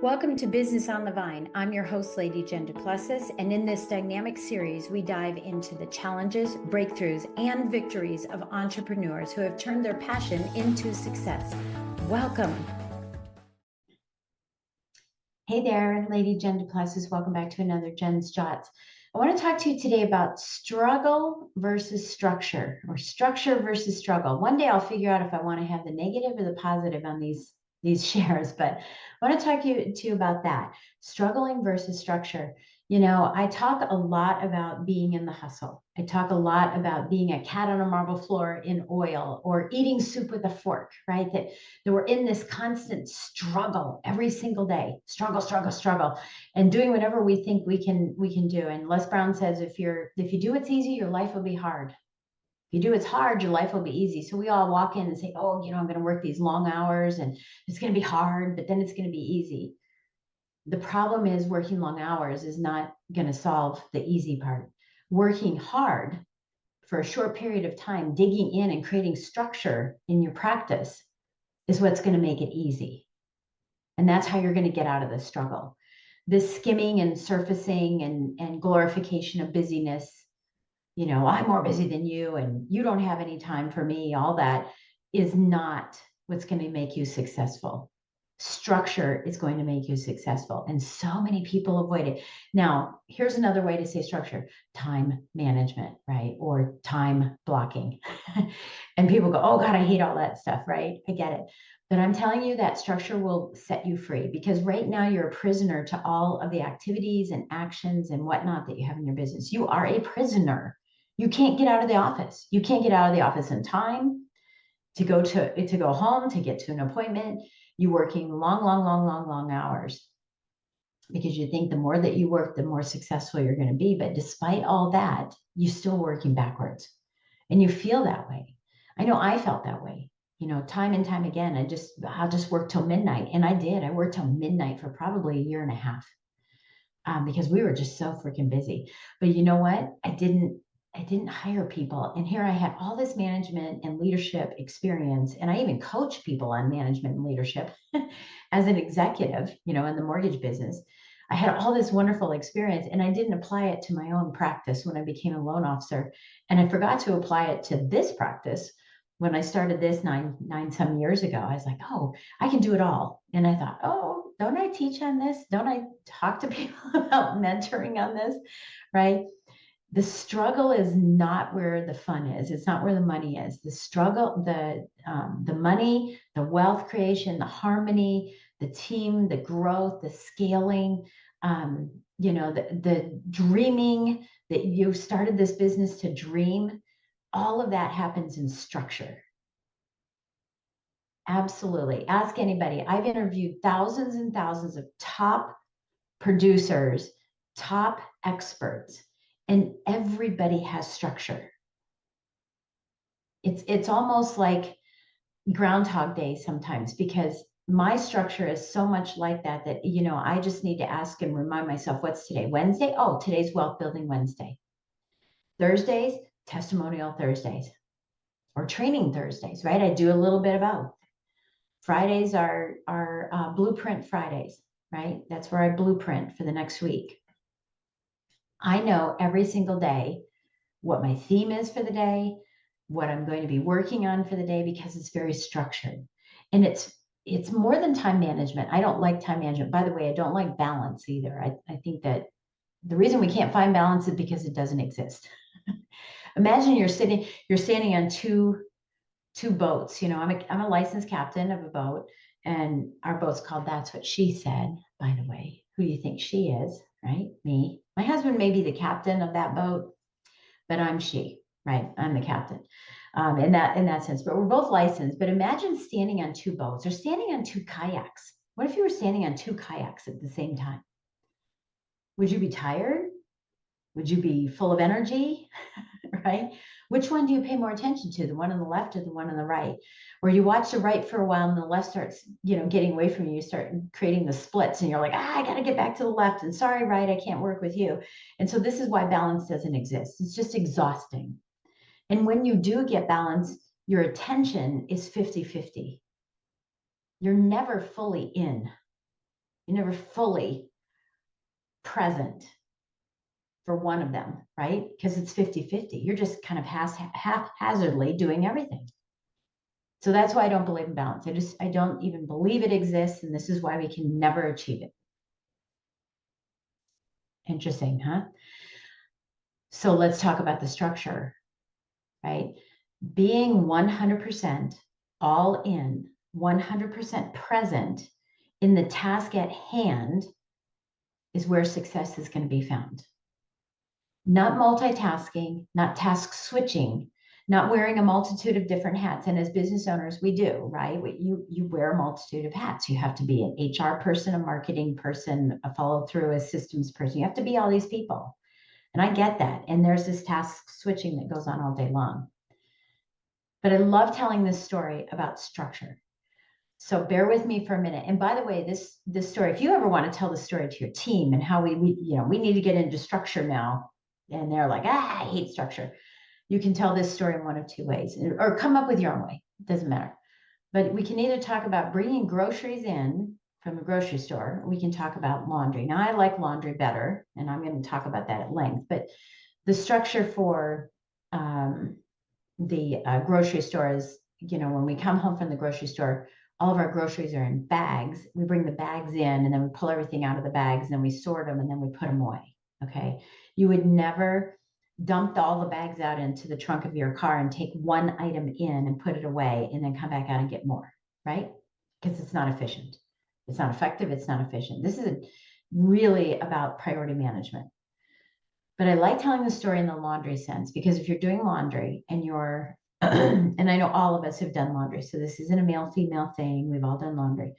Welcome to Business on the Vine. I'm your host, Lady Jen Du Plessis, and in this dynamic series, we dive into the challenges, breakthroughs, and victories of entrepreneurs who have turned their passion into success. Welcome. Hey there, Lady Jen Du Plessis. Welcome back to another Jen's Jots. I want to talk to you today about struggle versus structure, or structure versus struggle. One day I'll figure out if I want to have the negative or the positive on these shares, but I want to talk to you about that, struggling versus structure. You know, I talk a lot about being in the hustle. I talk a lot about being a cat on a marble floor in oil or eating soup with a fork, right? That we're in this constant struggle every single day, struggle, and doing whatever we think we can do. And Les Brown says, if you do what's easy, your life will be hard. If you do what's hard, your life will be easy. So we all walk in and say, oh, I'm going to work these long hours and it's going to be hard, but then it's going to be easy. The problem is working long hours is not going to solve the easy part. Working hard for a short period of time, digging in and creating structure in your practice is what's going to make it easy. And that's how you're going to get out of the struggle. This skimming and surfacing and glorification of busyness, I'm more busy than you and you don't have any time for me, all that is not what's going to make you successful. Structure is going to make you successful. And so many people avoid it. Now, here's another way to say structure: time management, right? Or time blocking. And people go, oh God, I hate all that stuff, right? I get it. But I'm telling you that structure will set you free, because right now you're a prisoner to all of the activities and actions and whatnot that you have in your business. You are a prisoner. You can't get out of the office. You can't get out of the office in time to go home, to get to an appointment. You're working long hours because you think the more that you work, the more successful you're going to be. But despite all that, you're still working backwards and you feel that way. I know I felt that way, time and time again. I'll just work till midnight. And I did. I worked till midnight for probably a year and a half because we were just so freaking busy. But you know what? I didn't hire people. And here I had all this management and leadership experience. And I even coach people on management and leadership as an executive, in the mortgage business. I had all this wonderful experience and I didn't apply it to my own practice when I became a loan officer. And I forgot to apply it to this practice when I started this nine some years ago. I was like, oh, I can do it all. And I thought, oh, don't I teach on this? Don't I talk to people about mentoring on this? Right? The struggle is not where the fun is. It's not where the money is. The struggle, the money, the wealth creation, the harmony, the team, the growth, the scaling, the dreaming that you started this business to dream. All of that happens in structure. Absolutely. Ask anybody. I've interviewed thousands and thousands of top producers, top experts, and everybody has structure. It's almost like Groundhog Day sometimes, because my structure is so much like that I just need to ask and remind myself, what's today? Wednesday? Oh, today's Wealth Building Wednesday. Thursdays, Testimonial Thursdays, or Training Thursdays, right? I do a little bit of both. Fridays are Blueprint Fridays, right? That's where I blueprint for the next week. I know every single day what my theme is for the day, what I'm going to be working on for the day, because it's very structured. And it's more than time management. I don't like time management. By the way, I don't like balance either. I think that the reason we can't find balance is because it doesn't exist. Imagine you're standing on two boats. I'm a licensed captain of a boat, and our boat's called That's What She Said, by the way. Who do you think she is? Right? Me. My husband may be the captain of that boat, but I'm she, right? I'm the captain in that sense. But we're both licensed. But imagine standing on two boats or standing on two kayaks. What if you were standing on two kayaks at the same time? Would you be tired? Would you be full of energy? Right? Which one do you pay more attention to? The one on the left or the one on the right? Or you watch the right for a while and the left starts, getting away from you. You start creating the splits and you're like, I got to get back to the left. And sorry, right, I can't work with you. And so this is why balance doesn't exist. It's just exhausting. And when you do get balance, your attention is 50-50. You're never fully in. You're never fully present for one of them, right? Because it's 50-50. You're just kind of haphazardly doing everything. So that's why I don't believe in balance. I don't even believe it exists. And this is why we can never achieve it. Interesting, huh? So let's talk about the structure, right? Being 100% all in, 100% present in the task at hand is where success is going to be found. Not multitasking, not task switching, not wearing a multitude of different hats. And as business owners, we do, right? You wear a multitude of hats. You have to be an HR person, a marketing person, a follow through, a systems person. You have to be all these people. And I get that. And there's this task switching that goes on all day long. But I love telling this story about structure. So bear with me for a minute. And by the way, this story, if you ever want to tell the story to your team and how we need to get into structure now, and they're like, I hate structure. You can tell this story in one of two ways, or come up with your own way. It doesn't matter. But we can either talk about bringing groceries in from the grocery store, or we can talk about laundry. Now, I like laundry better, and I'm going to talk about that at length. But the structure for the grocery store is, when we come home from the grocery store, all of our groceries are in bags. We bring the bags in, and then we pull everything out of the bags, and then we sort them, and then we put them away. Okay. You would never dump all the bags out into the trunk of your car and take one item in and put it away and then come back out and get more, right? Because it's not efficient. It's not effective. It's not efficient. This is really about priority management. But I like telling the story in the laundry sense, because if you're doing laundry and you're, and I know all of us have done laundry, so this isn't a male female thing. We've all done laundry.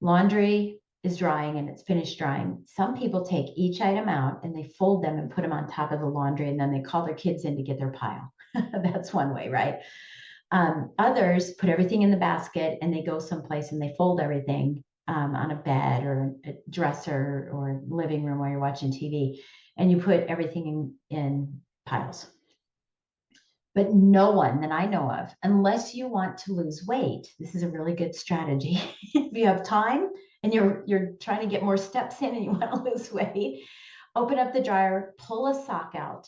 Laundry is drying and it's finished drying. Some people take each item out and they fold them and put them on top of the laundry, and then they call their kids in to get their pile. That's one way, right? Others put everything in the basket and they go someplace and they fold everything on a bed or a dresser or living room while you're watching TV, and you put everything in piles. But no one that I know of, unless you want to lose weight, this is a really good strategy. If you have time and you're trying to get more steps in and you want to lose weight, open up the dryer, pull a sock out,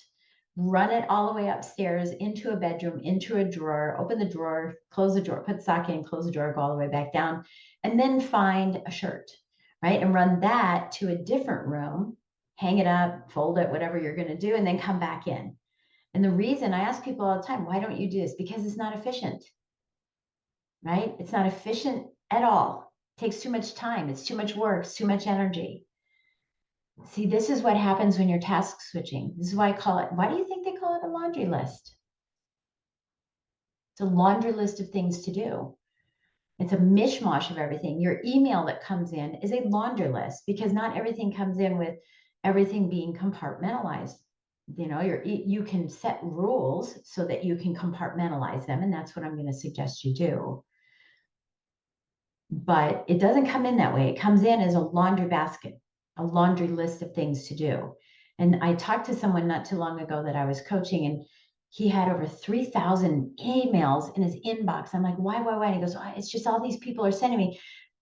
run it all the way upstairs into a bedroom, into a drawer, open the drawer, close the drawer, put the sock in, close the drawer, go all the way back down, and then find a shirt, right? And run that to a different room, hang it up, fold it, whatever you're going to do, and then come back in. And the reason I ask people all the time, why don't you do this? Because it's not efficient, right? It's not efficient at all. It takes too much time. It's too much work. It's too much energy. See, this is what happens when you're task switching. This is why I call it, why do you think they call it a laundry list? It's a laundry list of things to do. It's a mishmash of everything. Your email that comes in is a laundry list, because not everything comes in with everything being compartmentalized. You can set rules so that you can compartmentalize them, and that's what I'm going to suggest you do. But it doesn't come in that way. It comes in as a laundry basket, a laundry list of things to do. And I talked to someone not too long ago that I was coaching, and he had over 3,000 emails in his inbox. I'm like, why? And he goes, oh, it's just all these people are sending me.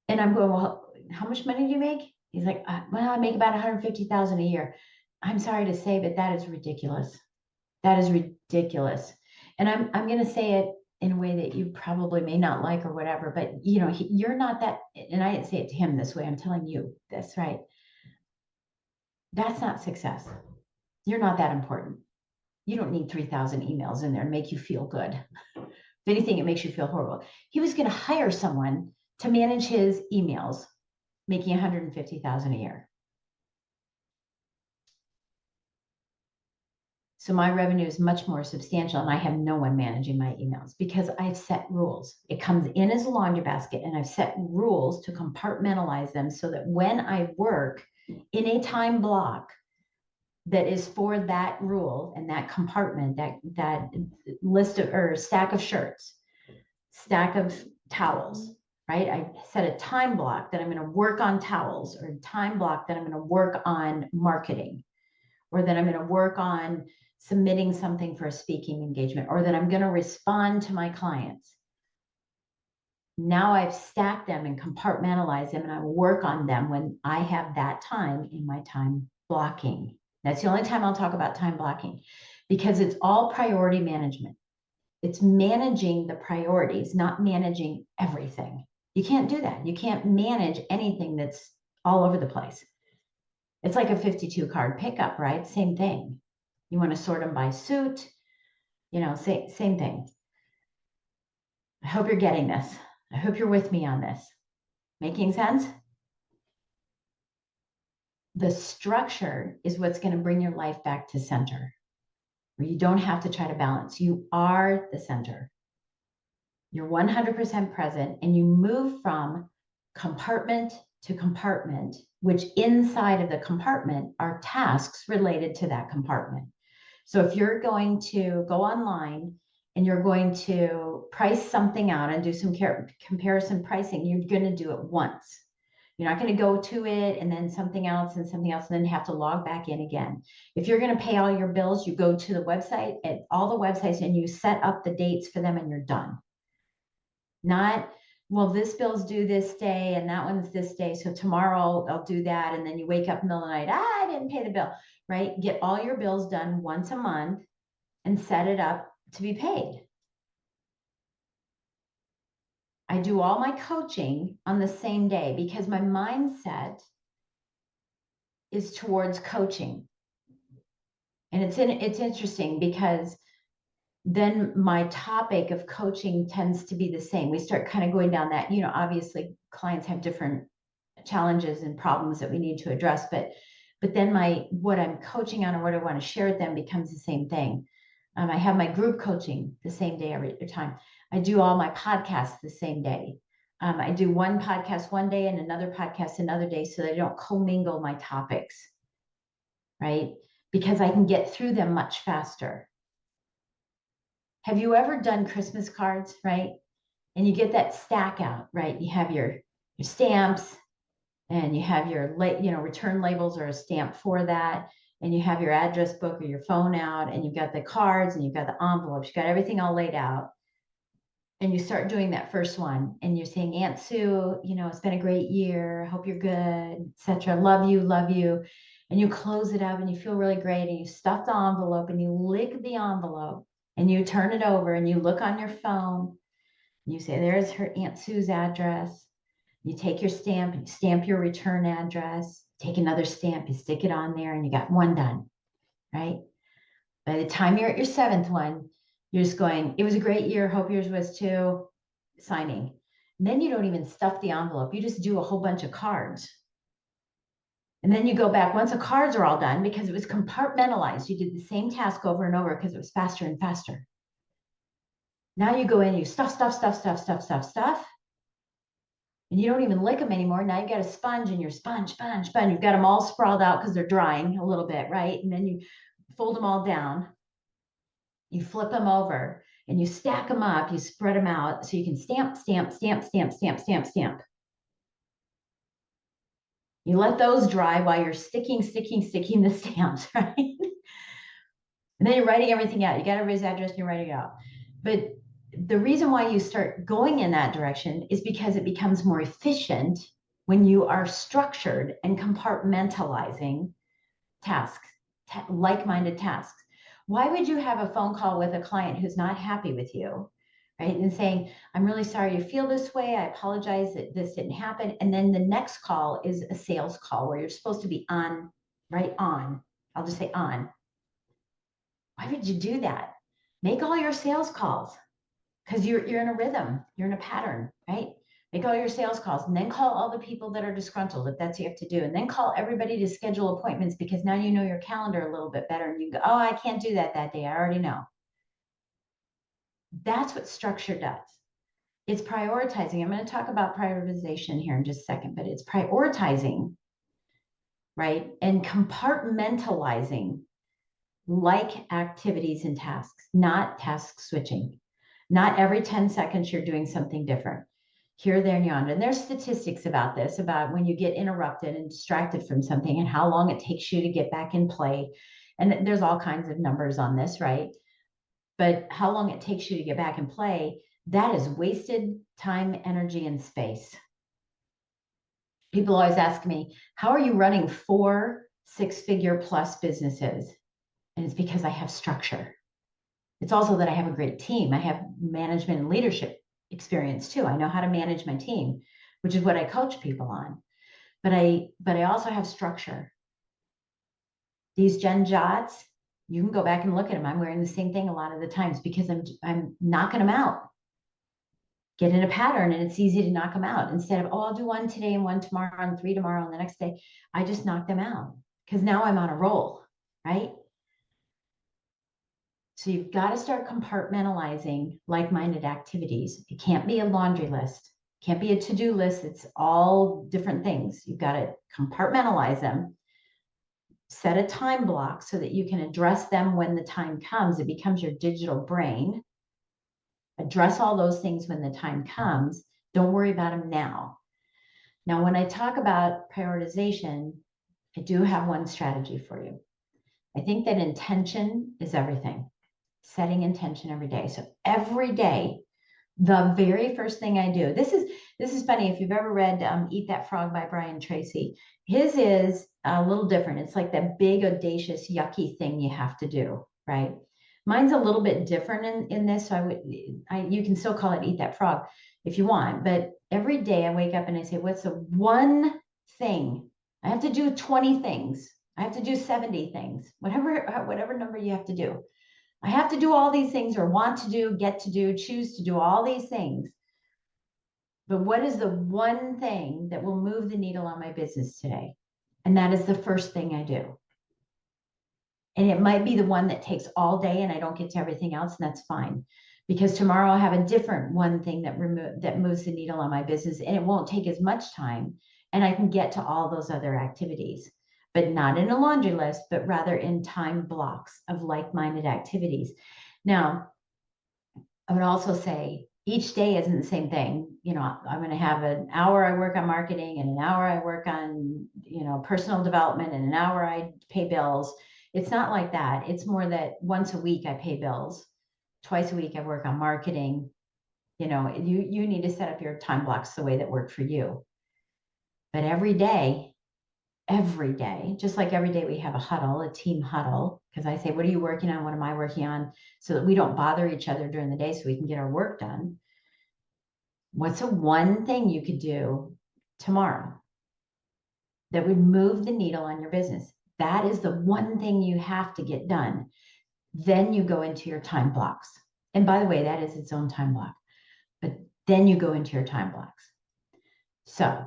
And I'm going, well, how much money do you make? He's like, well, I make about 150,000 a year. I'm sorry to say, but that is ridiculous. That is ridiculous. And I'm going to say it in a way that you probably may not like or whatever, but you're not that, and I didn't say it to him this way. I'm telling you this, right? That's not success. You're not that important. You don't need 3,000 emails in there to make you feel good. If anything, it makes you feel horrible. He was going to hire someone to manage his emails, making 150,000 a year. So my revenue is much more substantial, and I have no one managing my emails because I've set rules. It comes in as a laundry basket, and I've set rules to compartmentalize them so that when I work in a time block that is for that rule and that compartment, that list of, or stack of shirts, stack of towels, right? I set a time block that I'm going to work on towels, or a time block that I'm going to work on marketing, or that I'm going to work on submitting something for a speaking engagement, or that I'm going to respond to my clients. Now I've stacked them and compartmentalized them, and I work on them when I have that time in my time blocking. That's the only time I'll talk about time blocking, because it's all priority management. It's managing the priorities, not managing everything. You can't do that. You can't manage anything that's all over the place. It's like a 52 card pickup, right? Same thing. You want to sort them by suit, same thing. I hope you're getting this. I hope you're with me on this. Making sense? The structure is what's going to bring your life back to center, where you don't have to try to balance. You are the center. You're 100% present, and you move from compartment to compartment, which inside of the compartment are tasks related to that compartment. So if you're going to go online and you're going to price something out and do some comparison pricing, you're going to do it once. You're not going to go to it and then something else and something else and then have to log back in again. If you're going to pay all your bills, you go to the website, at all the websites, and you set up the dates for them and you're done. Not, well, this bill's due this day and that one's this day, so tomorrow I'll do that. And then you wake up in the middle of the night, I didn't pay the bill, right? Get all your bills done once a month and set it up to be paid. I do all my coaching on the same day because my mindset is towards coaching. And it's interesting because then my topic of coaching tends to be the same. We start kind of going down that, obviously clients have different challenges and problems that we need to address, but then what I'm coaching on or what I want to share with them becomes the same thing. I have my group coaching the same day every time. I do all my podcasts the same day. I do one podcast one day and another podcast another day so that I don't commingle my topics, right? Because I can get through them much faster. Have you ever done Christmas cards, right? And you get that stack out, right? You have your stamps and you have your return labels or a stamp for that. And you have your address book or your phone out, and you've got the cards and you've got the envelopes, you've got everything all laid out. And you start doing that first one and you're saying, Aunt Sue, it's been a great year. I hope you're good, etc. Love you, love you. And you close it up and you feel really great. And you stuff the envelope and you lick the envelope and you turn it over and you look on your phone. And you say, there's her Aunt Sue's address. You take your stamp and you stamp your return address, take another stamp, you stick it on there, and you got one done, right? By the time you're at your seventh one, you're just going, it was a great year, hope yours was too, signing. And then you don't even stuff the envelope. You just do a whole bunch of cards. And then you go back once the cards are all done because it was compartmentalized. You did the same task over and over because it was faster and faster. Now you go in, you stuff. And you don't even lick them anymore. Now you've got a sponge and you're sponge. You've got them all sprawled out because they're drying a little bit, right? And then you fold them all down. You flip them over and you stack them up. You spread them out so you can stamp. You let those dry while you're sticking the stamps, right? And then you're writing everything out. You got everybody's address and you're writing it out. But the reason why you start going in that direction is because it becomes more efficient when you are structured and compartmentalizing tasks, like-minded tasks. Why would you have a phone call with a client who's not happy with you, right? And saying, I'm really sorry you feel this way. I apologize that this didn't happen. And then the next call is a sales call where you're supposed to be on, right on. I'll just say on. Why would you do that? Make all your sales calls because you're in a rhythm, you're in a pattern, right? Make all your sales calls and then call all the people that are disgruntled if that's what you have to do. And then call everybody to schedule appointments because now you know your calendar a little bit better and you go, oh, I can't do that day. I already know. That's what structure does. It's prioritizing. I'm going to talk about prioritization here in just a second, but it's prioritizing, right? And compartmentalizing like activities and tasks, not task switching. Not every 10 seconds you're doing something different. Here, there, and yonder. And there's statistics about this, about when you get interrupted and distracted from something and how long it takes you to get back in play. And there's all kinds of numbers on this, right? But how long it takes you to get back in play That is wasted time, energy, and space. People always ask me, how are you running 4 six-figure plus businesses? And it's because I have structure. It's also that I have a great team. I have management and leadership experience too. I know how to manage my team, which is what I coach people on. But I also have structure. These Jen Jots, you can go back and look at them. I'm wearing the same thing a lot of the times because I'm knocking them out. Get in a pattern and it's easy to knock them out. Instead of, oh, I'll do 1 today and 1 tomorrow and 3 tomorrow and the next day, I just knock them out because now I'm on a roll, right? So you've got to start compartmentalizing like-minded activities. It can't be a laundry list. It can't be a to-do list. It's all different things. You've got to compartmentalize them. Set a time block so that you can address them when the time comes. It becomes your digital brain. Address all those things when the time comes. Don't worry about them now. Now, when I talk about prioritization, I do have one strategy for you. I think that intention is everything. Setting intention every day. So every day, the very first thing I do, this is funny. If you've ever read Eat That Frog by Brian Tracy, his is a little different. It's like that big, audacious, yucky thing you have to do, right? Mine's a little bit different in this. So you can still call it Eat That Frog if you want. But every day I wake up and I say, what's the one thing? I have to do 20 things. I have to do 70 things, whatever number you have to do. I have to do all these things, or want to do, get to do, choose to do all these things. But what is the one thing that will move the needle on my business today? And that is the first thing I do. And it might be the one that takes all day and I don't get to everything else, and that's fine. Because tomorrow I'll have a different one thing that moves the needle on my business, and it won't take as much time, and I can get to all those other activities. But not in a laundry list, but rather in time blocks of like-minded activities. Now, I would also say each day isn't the same thing. You know, I'm going to have an hour I work on marketing and an hour I work on, personal development and an hour I pay bills. It's not like that. It's more that once a week I pay bills, twice a week I work on marketing. You need to set up your time blocks the way that work for you. But every day, just like every day we have a huddle, a team huddle, because I say, what are you working on? What am I working on? So that we don't bother each other during the day so we can get our work done. What's the one thing you could do tomorrow that would move the needle on your business? That is the one thing you have to get done. Then you go into your time blocks. And by the way, that is its own time block. But then you go into your time blocks. So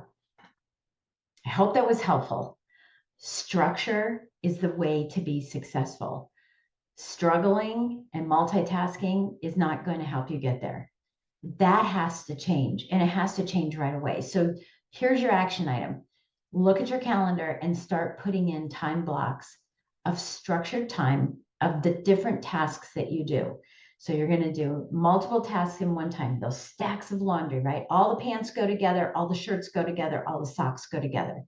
I hope that was helpful. Structure is the way to be successful. Struggling and multitasking is not going to help you get there. That has to change, and it has to change right away. So here's your action item. Look at your calendar and start putting in time blocks of structured time of the different tasks that you do. So you're going to do multiple tasks in one time. Those stacks of laundry, right? All the pants go together, all the shirts go together, all the socks go together.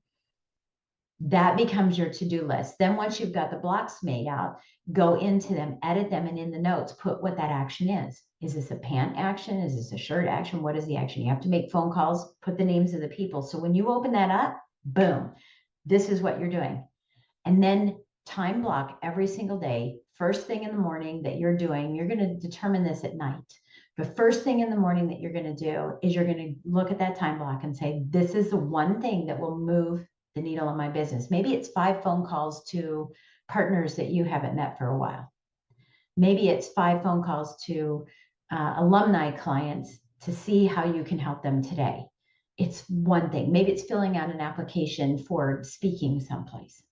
That becomes your to-do list. Then once you've got the blocks made out, go into them, edit them, and in the notes, put what that action is. Is this a pant action? Is this a shirt action? What is the action? You have to make phone calls, put the names of the people. So when you open that up, boom, this is what you're doing. And then time block every single day. First thing in the morning that you're doing, you're going to determine this at night. The first thing in the morning that you're going to do is you're going to look at that time block and say, this is the one thing that will move the needle on my business. Maybe it's 5 phone calls to partners that you haven't met for a while. Maybe it's 5 phone calls to alumni clients to see how you can help them today. It's one thing. Maybe it's filling out an application for speaking someplace.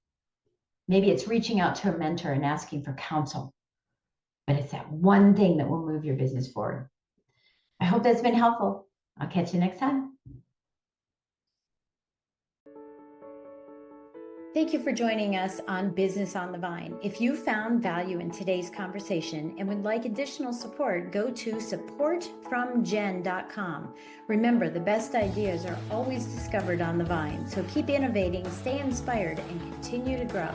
Maybe it's reaching out to a mentor and asking for counsel. But it's that one thing that will move your business forward. I hope that's been helpful. I'll catch you next time. Thank you for joining us on Business on the Vine. If you found value in today's conversation and would like additional support, go to supportfromjen.com. Remember, the best ideas are always discovered on the Vine, so keep innovating, stay inspired, and continue to grow.